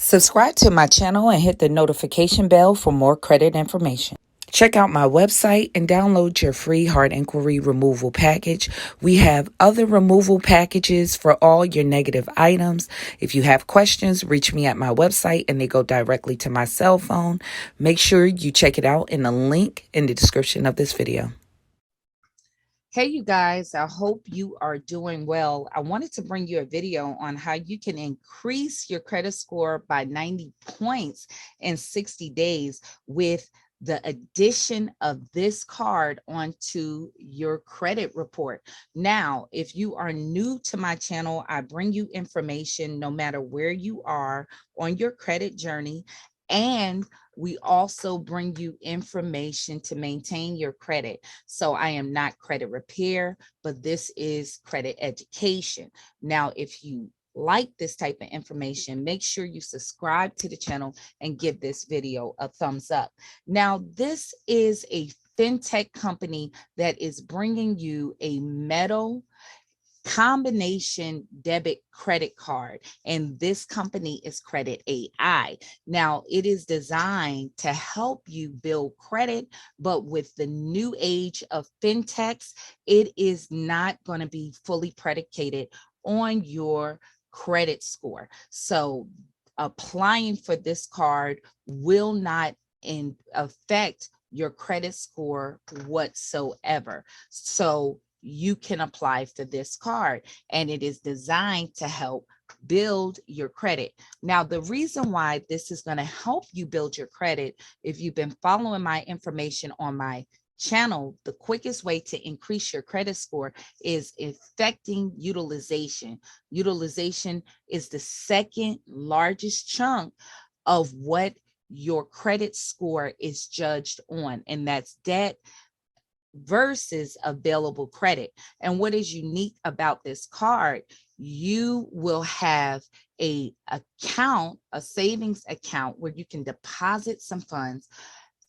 Subscribe to my channel and hit the notification bell for more credit information. Check out my website and download your free hard inquiry removal package. We have other removal packages for all your negative items. If you have questions, reach me at my website and they go directly to my cell phone. Make sure you check it out in the link in the description of this video. Hey, you guys, I hope you are doing well. I wanted to bring you a video on how you can increase your credit score by 90 points in 60 days with the addition of this card onto your credit report. Now, if you are new to my channel, I bring you information no matter where you are on your credit journey, and we also bring you information to maintain your credit. So I am not credit repair, but this is credit education. Now, if you like this type of information, make sure you subscribe to the channel and give this video a thumbs up. Now, this is a fintech company that is bringing you a metal combination debit credit card, and this company is cred.ai. Now, it is designed to help you build credit, but with the new age of fintechs, it is not going to be fully predicated on your credit score. So applying for this card will not affect your credit score whatsoever. So you can apply for this card, and it is designed to help build your credit. Now, the reason why this is going to help you build your credit, if you've been following my information on my channel, the quickest way to increase your credit score is affecting utilization. Utilization is the second largest chunk of what your credit score is judged on, and that's debt versus available credit. And what is unique about this card, you will have a savings account where you can deposit some funds,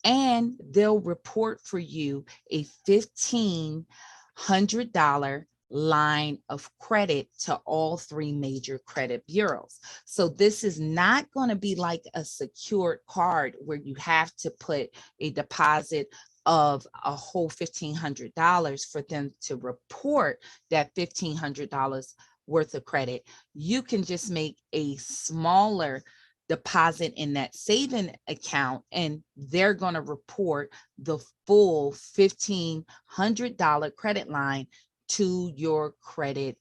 and they'll report for you a $1,500 line of credit to all three major credit bureaus. So this is not going to be like a secured card where you have to put a deposit of a whole $1,500 for them to report that $1,500 worth of credit. You can just make a smaller deposit in that saving account, and they're going to report the full $1,500 credit line to your credit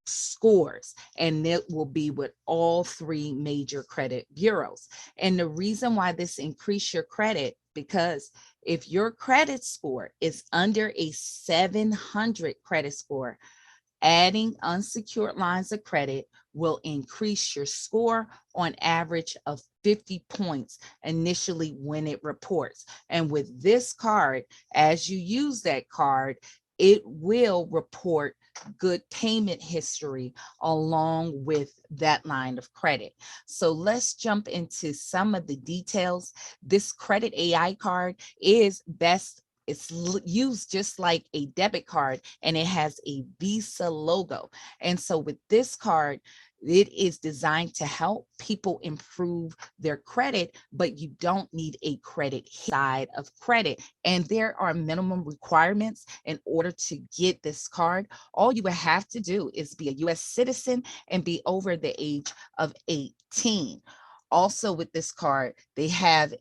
scores, and it will be with all three major credit bureaus. And the reason why this increase your credit, because if your credit score is under a 700 credit score, adding unsecured lines of credit will increase your score on average of 50 points initially when it reports. And with this card, as you use that card, it will report good payment history along with that line of credit. So let's jump into some of the details. This cred.ai card is best. It's used just like a debit card, and it has a Visa logo. And so with this card, it is designed to help people improve their credit, but you don't need a credit side of credit. And there are minimum requirements in order to get this card. All you would have to do is be a US citizen and be over the age of 18. Also with this card, they have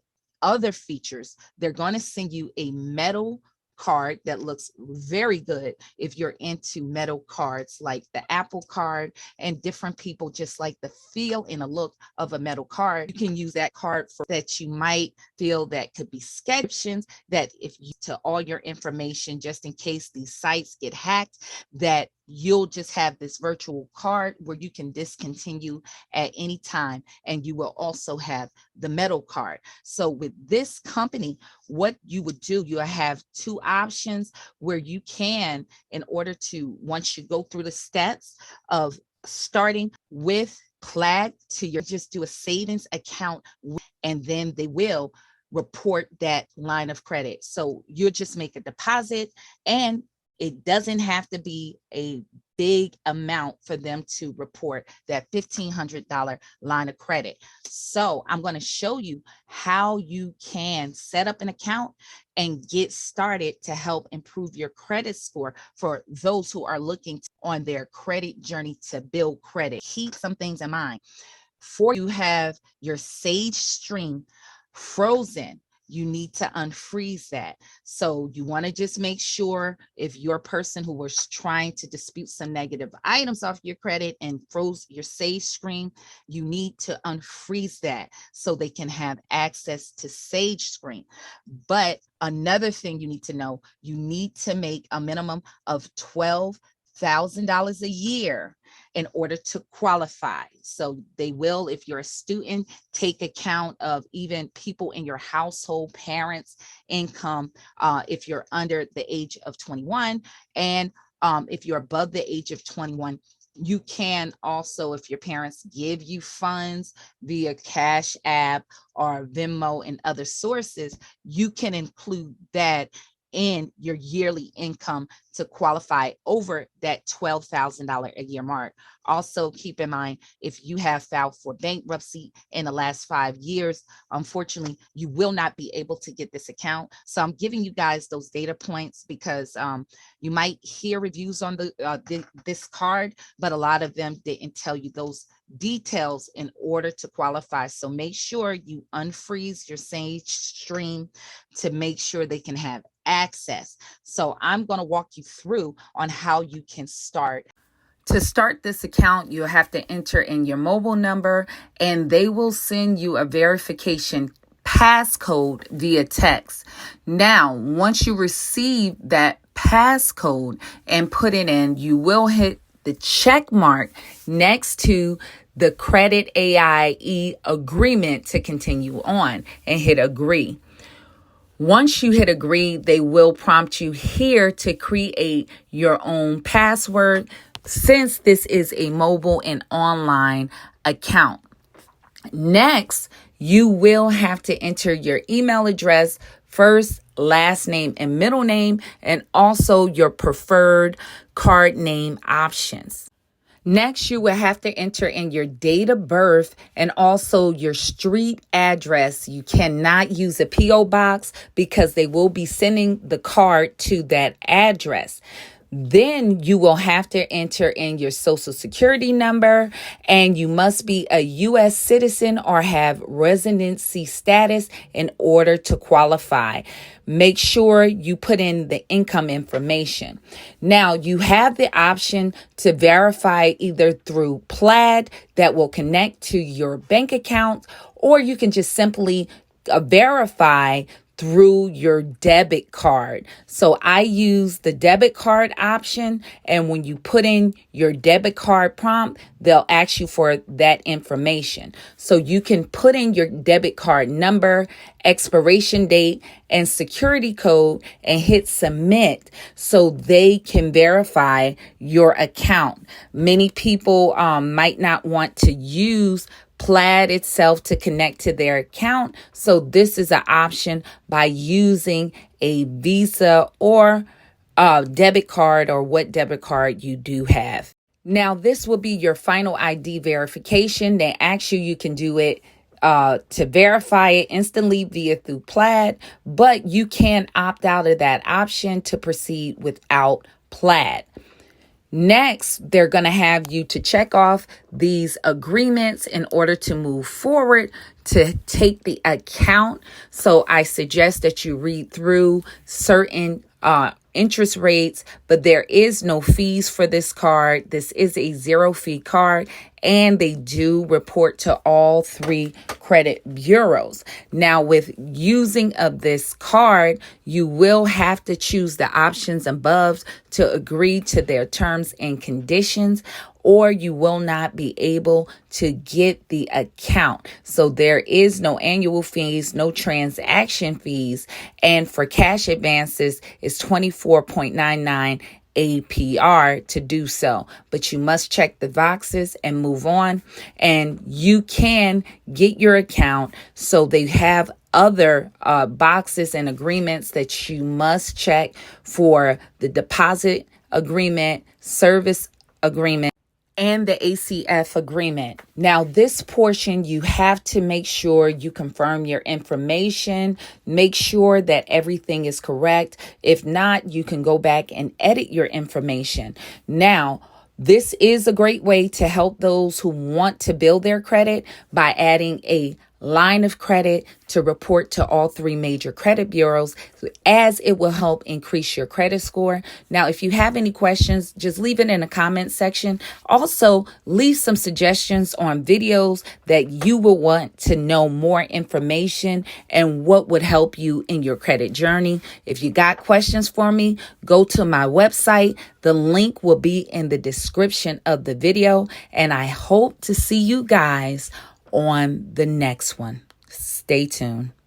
other features. They're going to send you a metal card that looks very good if you're into metal cards like the Apple card, and different people just like the feel and the look of a metal card. You can use that card for that you might feel that could be sketches, that if you to all your information just in case these sites get hacked, that you'll just have this virtual card where you can discontinue at any time, and you will also have the metal card. So with this company, what you would do, you have two options where you can, in order to, once you go through the steps of starting with Plaid to your, just do a savings account, and then they will report that line of credit. So you just make a deposit, and It doesn't have to be a big amount for them to report that $1,500 line of credit. So I'm going to show you how you can set up an account and get started to help improve your credit score for those who are looking on their credit journey to build credit. Keep some things in mind. For you have your Sage stream frozen, you need to unfreeze that. So you want to just make sure, if you're a person who was trying to dispute some negative items off your credit and froze your Sage stream, you need to unfreeze that so they can have access to Sage stream. But another thing you need to know, you need to make a minimum of $12,000 a year in order to qualify. So they will, if you're a student, take account of even people in your household, parents' income, if you're under the age of 21. And if you're above the age of 21, you can also, if your parents give you funds via Cash App or Venmo and other sources, you can include that in your yearly income to qualify over that $12,000 a year mark. Also, keep in mind, if you have filed for bankruptcy in the last 5 years, unfortunately, you will not be able to get this account. So I'm giving you guys those data points because you might hear reviews on this card, but a lot of them didn't tell you those details in order to qualify. So make sure you unfreeze your Sage stream to make sure they can have access. So I'm going to walk you through on how you can start. To start this account, you have to enter in your mobile number, and they will send you a verification passcode via text. Now, once you receive that passcode and put it in, you will hit the check mark next to the cred.ai agreement to continue on and hit agree. Once you hit agree, they will prompt you here to create your own password, since this is a mobile and online account. Next, you will have to enter your email address, first, last name, and middle name, and also your preferred card name options. Next, you will have to enter in your date of birth and also your street address. You cannot use a P.O. box because they will be sending the card to that address. Then you will have to enter in your social security number, and you must be a U.S. citizen or have residency status in order to qualify. Make sure you put in the income information. Now, you have the option to verify either through Plaid that will connect to your bank account, or you can just simply verify through your debit card. So I use the debit card option, and when you put in your debit card prompt, they'll ask you for that information. So you can put in your debit card number, expiration date, and security code and hit submit so they can verify your account. Many people might not want to use Plaid itself to connect to their account. So this is an option by using a Visa or debit card, or what debit card you do have. Now, this will be your final ID verification. They ask you can do it to verify it instantly through Plaid, but you can opt out of that option to proceed without Plaid. Next, they're going to have you to check off these agreements in order to move forward to take the account. So I suggest that you read through certain interest rates, but there is no fees for this card. This is a zero fee card, and they do report to all 3 credit bureaus. Now, with using of this card, you will have to choose the options above to agree to their terms and conditions, or you will not be able to get the account. So there is no annual fees, no transaction fees, and for cash advances, it's 24.99 APR to do so. But you must check the boxes and move on, and you can get your account so they have other boxes and agreements that you must check for the deposit agreement, service agreement, and the ACF agreement. Now, this portion, you have to make sure you confirm your information, make sure that everything is correct. If not, you can go back and edit your information. Now, this is a great way to help those who want to build their credit by adding a line of credit to report to all three major credit bureaus, as it will help increase your credit score. Now, if you have any questions, just leave it in the comment section. Also, leave some suggestions on videos that you will want to know more information and what would help you in your credit journey. If you got questions for me, go to my website. The link will be in the description of the video, and I hope to see you guys on the next one. Stay tuned.